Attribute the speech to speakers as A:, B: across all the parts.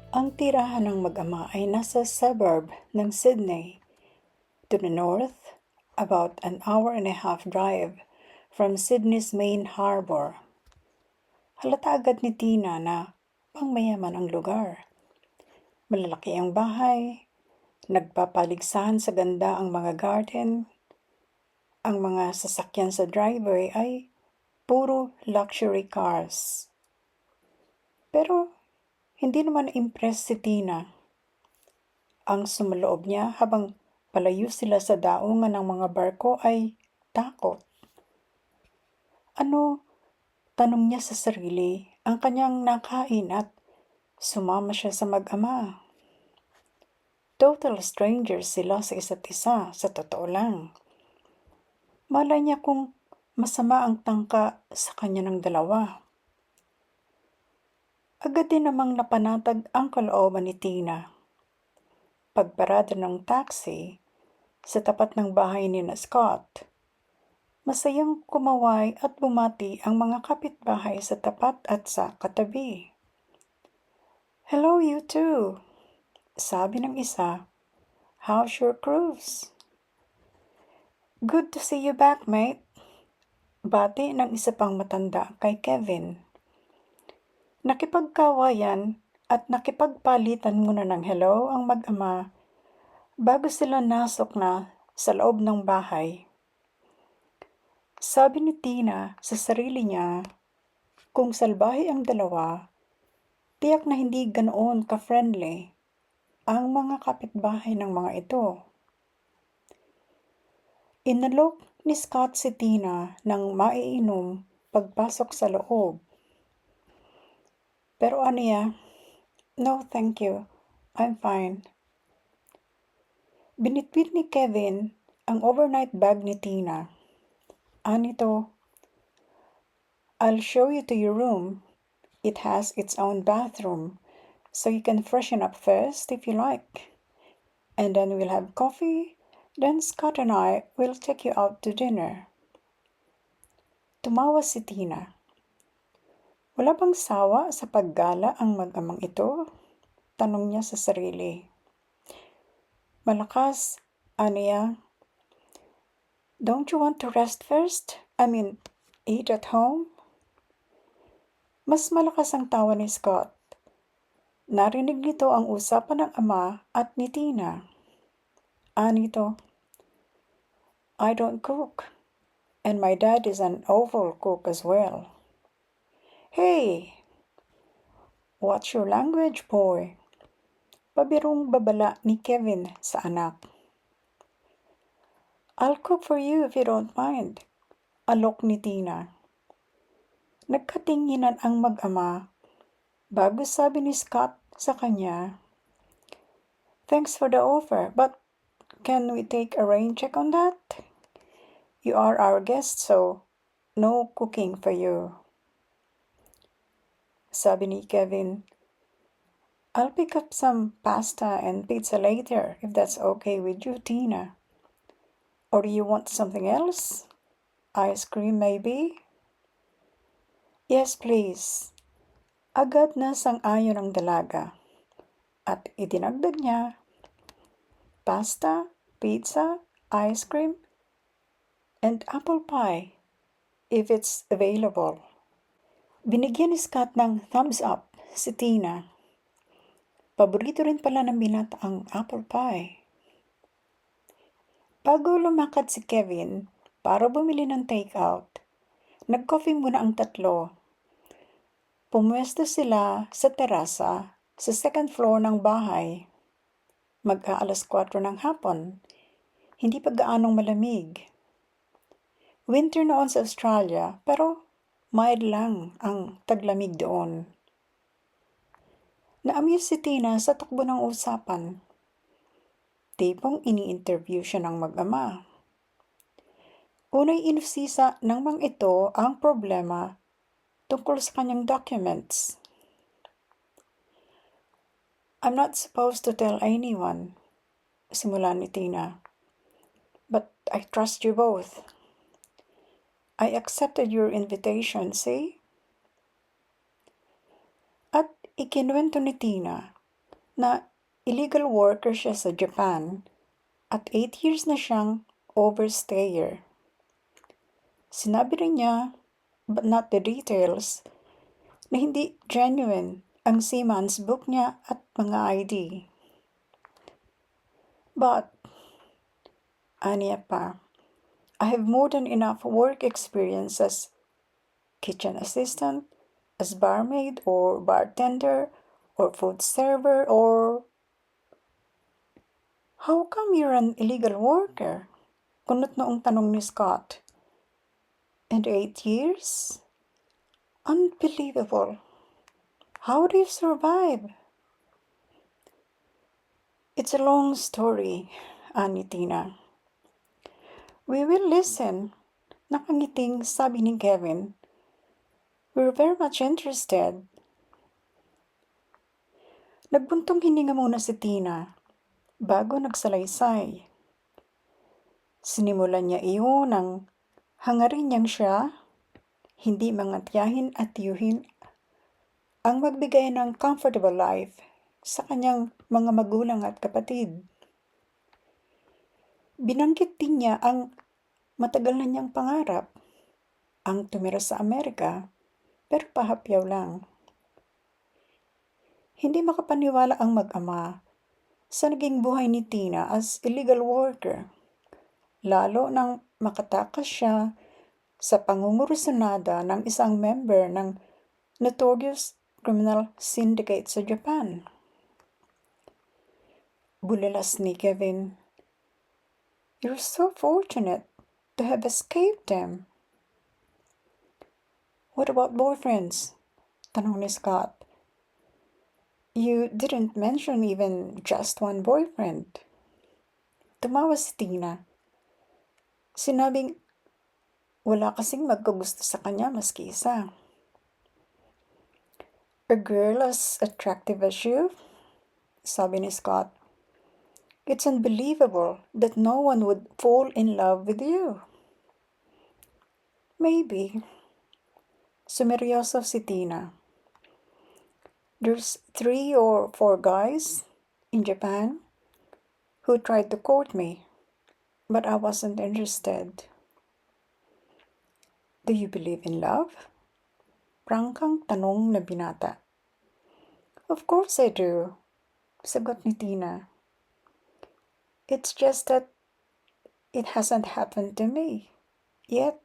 A: Ang tirahan ng mag-ama ay nasa suburb ng Sydney, to the north, about an hour and a half drive from Sydney's main harbor. Halata agad ni Tina na pangmayaman ang lugar. Malalaki ang bahay, nagpapaligsahan sa ganda ang mga garden, ang mga sasakyan sa driveway ay puro luxury cars. Pero hindi naman impress si Tina. Ang sumaloob niya habang palayo sila sa daungan ng mga barko ay takot. Ano, tanong niya sa sarili, ang kanyang nakain at sumama siya sa mag-ama. Total strangers sila sa isa't isa, sa totoo lang. Malay niya kung masama ang tangka sa kanya ng dalawa. Agad din namang napanatag ang kalooban ni Tina. Pagparada ng taxi sa tapat ng bahay ni Scott, masayang kumaway at bumati ang mga kapitbahay sa tapat at sa katabi. "Hello, you two," sabi ng isa. "How's your cruise?" "Good to see you back, mate," bati ng isa pang matanda kay Kevin. Nakipagkawayan at nakipagpalitan muna ng hello ang mag-ama bago sila nasok na sa loob ng bahay. Sabi ni Tina sa sarili niya, kung salbahe ang dalawa, tiyak na hindi ganoon ka-friendly ang mga kapitbahay ng mga ito. Inalok ni Scott si Tina ng maiinom pagpasok sa loob. Pero aniya, "No, thank you. I'm fine." Binitbit ni Kevin ang overnight bag ni Tina. Anito, "I'll show you to your room. It has its own bathroom, so you can freshen up first if you like. And then we'll have coffee, then Scott and I will take you out to dinner." Tumawa si Tina. Wala bang sawa sa paggala ang mag-amang ito? Tanong niya sa sarili. Malakas, aniya, "Don't you want to rest first? Eat at home?" Mas malakas ang tawa ni Scott. Narinig nito ang usapan ng ama at ni Tina. Anito, "I don't cook, and my dad is an awful cook as well." "Hey, what's your language, boy?" Pabirong babala ni Kevin sa anak. "I'll cook for you if you don't mind," alok ni Tina. Nagkatinginan ang mag-ama bago sabi ni Scott sa kanya, "Thanks for the offer, but can we take a rain check on that? You are our guest, so no cooking for you." Sabi ni Kevin, "I'll pick up some pasta and pizza later if that's okay with you, Tina. Or do you want something else? Ice cream maybe?" "Yes, please." Agad na sang-ayon ang dalaga. At idinagdag niya, pasta, pizza, ice cream, and apple pie if it's available. Binigyan ni Scott ng thumbs up si Tina. Paborito rin pala ng binata ang apple pie. Bago lumakad si Kevin para bumili ng take-out, nag-coffee muna ang tatlo. Pumwesto sila sa terasa sa second floor ng bahay. Mag-aalas 4 ng hapon, hindi pa gaanong malamig. Winter noon sa Australia, pero mild lang ang taglamig doon. Na-amuse si Tina sa takbo ng usapan. Tipong ini-interview siya ng mag-ama. Unay inusisa ng mga ito ang problema tungkol sa kanyang documents. "I'm not supposed to tell anyone," simula ni Tina. "But I trust you both. I accepted your invitation, see?" At ikinuwento ni Tina na illegal worker siya sa Japan at 8 years na siyang overstayer. Sinabi rin niya, but not the details, na hindi genuine ang seaman's book niya at mga ID. But, aniya pa, I have more than enough work experience as kitchen assistant, as barmaid or bartender, or food server, or... How come you're an illegal worker? Kunot noong tanong ni Scott. And 8 years? Unbelievable. How do you survive? It's a long story, ani Tina. We will listen. Nakangiting sabi ni Kevin. We're very much interested. Nagbuntong hininga muna si Tina bago nagsalaysay. Sinimulan niya iyon ng hangarin niyang siya, hindi mangatyahin at tiyuhin ang magbigay ng comfortable life sa kanyang mga magulang at kapatid. Binanggit din niya ang matagal na niyang pangarap, ang tumira sa Amerika, pero pahapyaw lang. Hindi makapaniwala ang mag-ama sa naging buhay ni Tina as illegal worker, lalo nang makatakas siya sa pangungurusunada ng isang member ng notorious criminal syndicate sa Japan. Bulilas ni Kevin, "You're so fortunate to have escaped them." "What about boyfriends?" tanong ni Scott. "You didn't mention even just one boyfriend." Tumawa si Tina. Sinabing wala kasing magkagusto sa kanya maski isa. "A girl as attractive as you?" sabi ni Scott. "It's unbelievable that no one would fall in love with you." "Maybe." Sumeryoso si Tina. "There's 3 or 4 guys in Japan who tried to court me, but I wasn't interested." "Do you believe in love?" Prangkang tanong na binata. "Of course I do," sagot ni Tina. "It's just that it hasn't happened to me yet."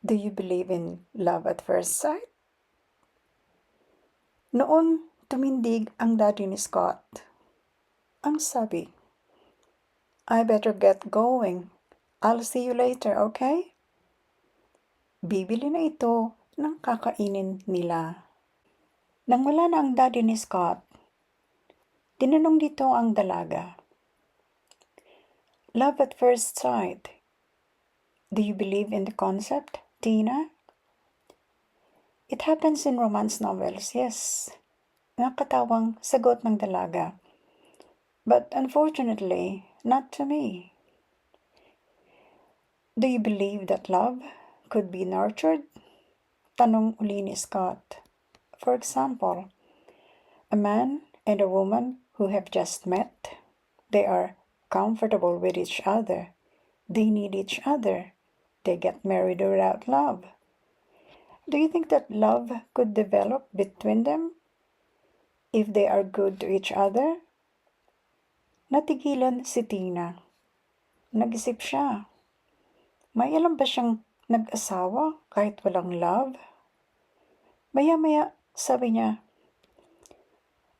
A: "Do you believe in love at first sight?" Noon, tumindig ang daddy ni Scott. Ang sabi, "I better get going. I'll see you later, okay?" Bibili na ito ng kakainin nila. Nang wala na ang daddy ni Scott, tinanong dito ang dalaga, "Love at first sight. Do you believe in the concept, Tina?" "It happens in romance novels, yes." Nakatawang sagot ng dalaga. "But unfortunately, not to me." "Do you believe that love could be nurtured?" Tanong uli ni Scott. "For example, a man and a woman who have just met, they are comfortable with each other, they need each other, they get married without love. Do you think that love could develop between them if they are good to each other?" Natigilan si Tina. Nag-isip siya. May alam ba siyang nag-asawa kahit walang love? Maya-maya sabi niya,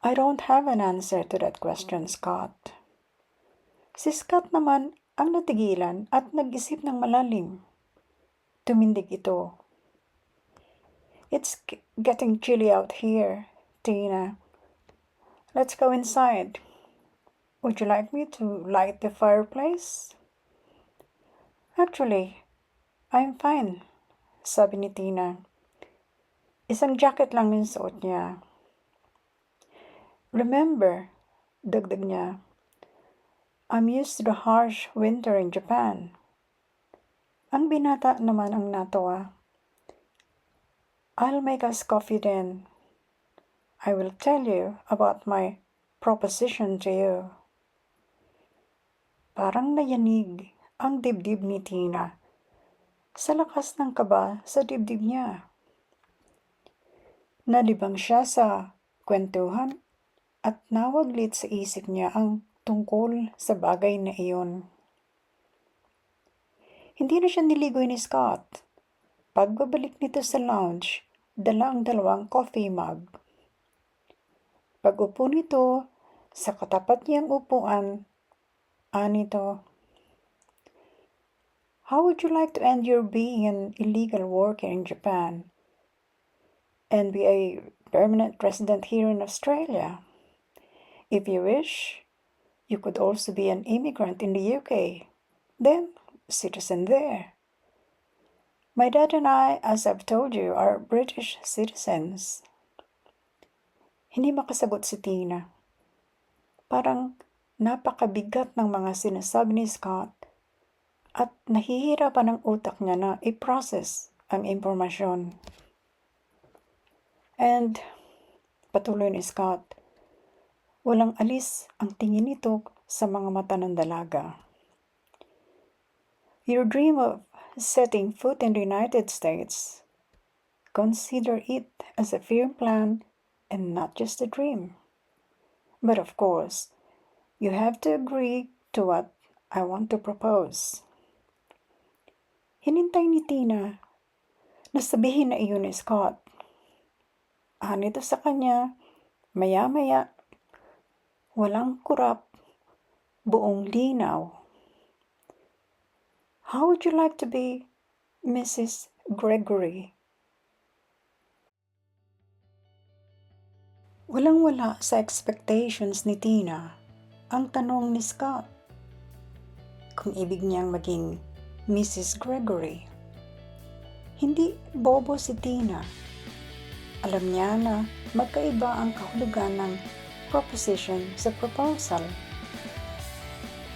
A: "I don't have an answer to that question, Scott." Si Scott naman ang natigilan at nag-isip ng malalim. Tumindig ito. "It's getting chilly out here, Tina. Let's go inside. Would you like me to light the fireplace?" "Actually, I'm fine," sabi ni Tina. Isang jacket lang yung suot niya. "Remember," dagdag niya, "I'm used to the harsh winter in Japan." Ang binata naman ang natawa. "I'll make us coffee then." I will tell you about my proposition to you. Parang nayanig ang dibdib ni Tina sa lakas ng kaba sa dibdib niya. Nalibang siya sa kwentuhan at nawaglit sa isip niya ang tungkol sa bagay na iyon. Hindi na siya niligoy ni Scott. Pagbabalik nito sa lounge, dala ang 2 coffee mug. Pag-upo nito sa katapat niyang upuan, anito, "How would you like to end your being an illegal worker in Japan and be a permanent resident here in Australia? If you wish, you could also be an immigrant in the UK, then citizen there. My dad and I, as I've told you, are British citizens." Hindi makasagot si Tina. Parang napakabigat ng mga sinasabi ni Scott at nahihirapan ang utak niya na i-process ang impormasyon. And patuloy ni Scott, walang alis ang tingin nito sa mga mata ng dalaga. Your dream of setting foot in the United States, consider it as a firm plan and not just a dream. But of course, you have to agree to what I want to propose. Hinintay ni Tina na sabihin na iyon ni Scott. Anito sa kanya, maya-maya, walang kurap, buong linaw. How would you like to be Mrs. Gregory? Walang-wala sa expectations ni Tina ang tanong ni Scott. Kung ibig niyang maging Mrs. Gregory. Hindi bobo si Tina. Alam niya na magkaiba ang kahulugan ng proposition sa proposal.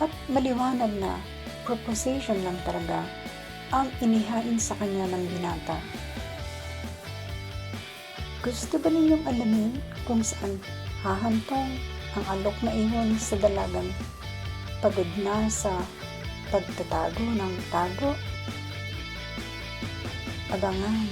A: At maliwanag na proposition lang talaga ang inihain sa kanya ng binata. Gusto ba ninyong alamin kung saan hahantong ang alok na iyon sa dalagang pagod na sa pagtatago ng tago? Abangan.